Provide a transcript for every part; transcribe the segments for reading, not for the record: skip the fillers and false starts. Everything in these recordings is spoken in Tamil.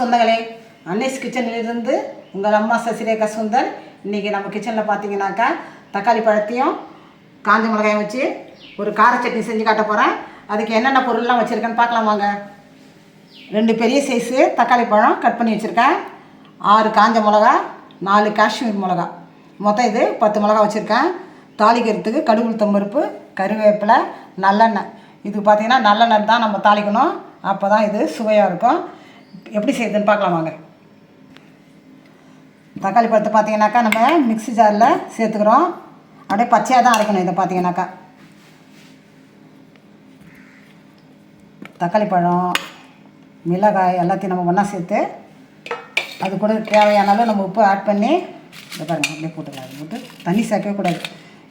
சொந்தங்களே, அன்னைஸ் கிச்சனிலிருந்து உங்கள் அம்மா சசிரேகா சுந்தர். இன்றைக்கி நம்ம கிச்சனில் பார்த்தீங்கன்னாக்கா தக்காளி பழத்தையும் காஞ்ச மிளகாயும் வச்சு ஒரு கார சட்னி செஞ்சு காட்ட போகிறேன். அதுக்கு என்னென்ன பொருள்லாம் வச்சுருக்கேன்னு பார்க்கலாம் வாங்க. 2 பெரிய சைஸு தக்காளி பழம் கட் பண்ணி வச்சுருக்கேன். 6 காஞ்ச மிளகா, 4 காஷ்மீர் மிளகா, மொத்தம் இது 10 மிளகா வச்சுருக்கேன். தாளிக்கிறதுக்கு கடுகு உளுத்தம் பருப்பு, கருவேப்பிலை, நல்லெண்ணெய். இது பார்த்திங்கன்னா நல்லெண்ணெய் தான் நம்ம தாளிக்கணும், அப்போ தான் இது சுவையாக இருக்கும். எப்படி செய்யுதுன்னு பார்க்கலாம் வாங்க. தக்காளி பழத்தை பார்த்தீங்கன்னாக்கா நம்ம மிக்ஸி ஜாரில் சேர்த்துக்கிறோம். அப்படியே பச்சையாக தான் அரைக்கணும். இதை பார்த்தீங்கன்னாக்கா தக்காளி பழம், மிளகாய் எல்லாத்தையும் நம்ம ஒன்றா சேர்த்து அது கூட தேவையான அளவு நம்ம உப்பு ஆட் பண்ணி இதை பாருங்கள் அப்படியே போட்டுக்கலாம். அது போட்டு தண்ணி சேர்க்கவே கூடாது,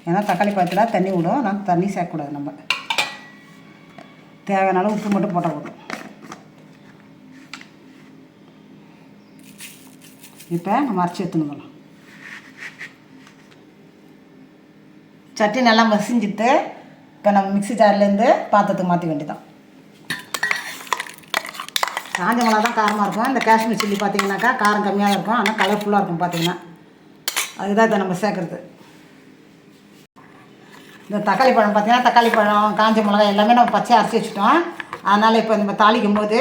ஏன்னா தக்காளி பழத்தில் தண்ணி விடும். நான் தண்ணி சேர்க்கக்கூடாது. நம்ம தேவையான அளவு உப்பு மட்டும் போட்டால் போதும். இப்போ நம்ம அரைச்சி எடுத்துன்னு சட்னி நல்லா மசிஞ்சிட்டு இப்போ நம்ம மிக்ஸி ஜார்லேருந்து பாத்திரத்துக்கு மாற்ற வேண்டியதான். காஞ்ச மிளகா தான் காரமாக இருக்கும். இந்த காஷ்மீர் சில்லி பார்த்திங்கனாக்கா காரம் கம்மியாக இருக்கும், ஆனால் கலர்ஃபுல்லாக இருக்கும். பார்த்திங்கன்னா அதுதான் இதை நம்ம சேர்க்குறது. இந்த தக்காளி பழம் பார்த்திங்கன்னா தக்காளி பழம், காஞ்ச மிளகா எல்லாமே நம்ம பச்சையாக அரைச்சி வச்சுட்டோம். அதனால் இப்போ நம்ம தாளிக்கும் போது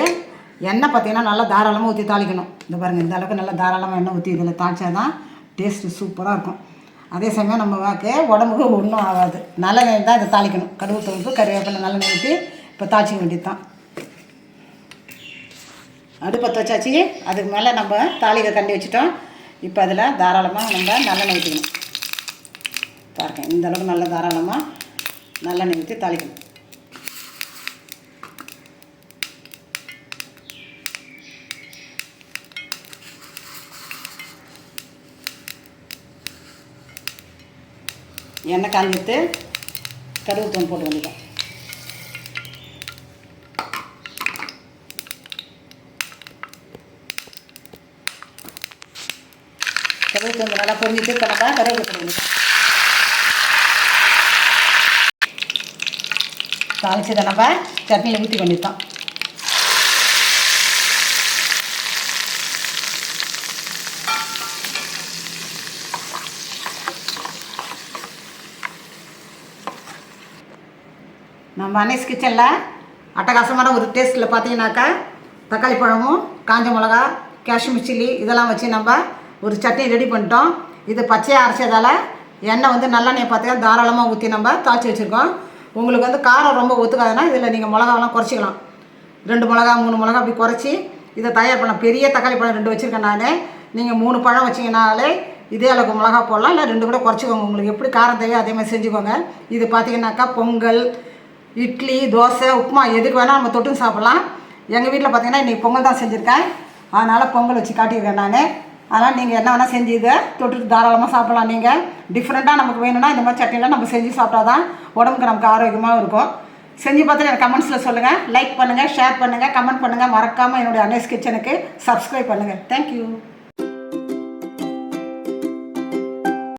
எண்ணெய் பார்த்திங்கன்னா நல்லா தாராளமாக ஊற்றி தாளிக்கணும். இந்த பாருங்கள், இந்த அளவுக்கு நல்லா தாராளமாக எண்ணெய் ஊற்றி இதில் தாளிச்சா தான் டேஸ்ட்டு சூப்பராக இருக்கும். அதே சமயம் நம்ம உடம்புக்கு ஒன்றும் ஆகாது. நல்லெண்ணெய் தான் இதை தாளிக்கணும். கடுகு தொகுப்பு, கருவேப்பிலை, நல்லெண்ணெய் ஊற்றி இப்போ தாளிச்சிக்க வேண்டியது தான். அடுப்பத்தை வச்சாச்சு. அதுக்கு மேலே நம்ம தாளிக்க கண்டி வச்சுட்டோம். இப்போ அதில் தாராளமாக நம்ம நல்லெண்ணெய் ஊற்றிக்கணும். பாருங்கள், இந்த அளவுக்கு நல்லா தாராளமாக நல்லெண்ணெய் ஊற்றி தாளிக்கணும். எண்ணெய் காஞ்சிட்டு கடுகு தூள் போட்டு வேண்டியதான். கருவேப்பிலை கொஞ்சம் நல்லா பொரிஞ்சிட்டு கணக்கா கருவேப்பிலை வேண்டியதான். தாளிச்சதை நம்ம சட்னியில் ஊற்றி வேண்டியதான். நம்ம அன்னைஸ் கிச்சனில் அட்டகாசமான ஒரு டேஸ்ட்டில் பார்த்தீங்கன்னாக்கா தக்காளி பழமும் காஞ்ச மிளகா, காஷ்மீர் சில்லி இதெல்லாம் வச்சு நம்ம ஒரு சட்னி ரெடி பண்ணிட்டோம். இது பச்சையாக அரைச்சதால் எண்ணெய் நல்லெண்ணெயை பார்த்தீங்கன்னா தாராளமாக ஊற்றி நம்ம தாளித்து வச்சுருக்கோம். உங்களுக்கு காரம் ரொம்ப ஒத்துக்காதுன்னா இதில் நீங்கள் மிளகாவெல்லாம் குறைச்சிக்கலாம். 2 மிளகா 3 மிளகா அப்படி குறைச்சி இதை தயார் பண்ணலாம். பெரிய தக்காளி பழம் 2 வச்சுருக்கேன் நான். நீங்கள் 3 பழம் வச்சிங்கனாலே இதே அளவுக்கு மிளகா போடலாம், இல்லை 2 கூட குறைச்சிக்கோங்க. உங்களுக்கு எப்படி காரம் தேவையோ அதே மாதிரி செஞ்சுக்கோங்க. இது பார்த்தீங்கன்னாக்கா பொங்கல், இட்லி, தோசை, உப்புமா எதுக்கு வேணால் நம்ம தொட்டுன்னு சாப்பிட்லாம். எங்கள் வீட்டில் பார்த்தீங்கன்னா இன்றைக்கி பொங்கல் தான் செஞ்சுருக்கேன், அதனால் பொங்கல் வச்சு காட்டியிருக்கேன் நான். அதனால் நீங்கள் என்ன வேணால் செஞ்சு இதை தொட்டுட்டு தாராளமாக சாப்பிட்லாம். நீங்கள் டிஃப்ரெண்ட்டாக நமக்கு வேணும்னா இந்த மாதிரி சட்னிலாம் நம்ம செஞ்சு சாப்பிட்டா தான் உடம்புக்கு நமக்கு ஆரோக்கியமாக இருக்கும். செஞ்சு பார்த்துட்டு எனக்கு கமெண்ட்ஸில் சொல்லுங்கள். லைக் பண்ணுங்கள், ஷேர் பண்ணுங்கள், கமெண்ட் பண்ணுங்கள். மறக்காமல் என்னுடைய அன்னைஸ் கிச்சனுக்கு சப்ஸ்கிரைப் பண்ணுங்கள். தேங்க்யூ.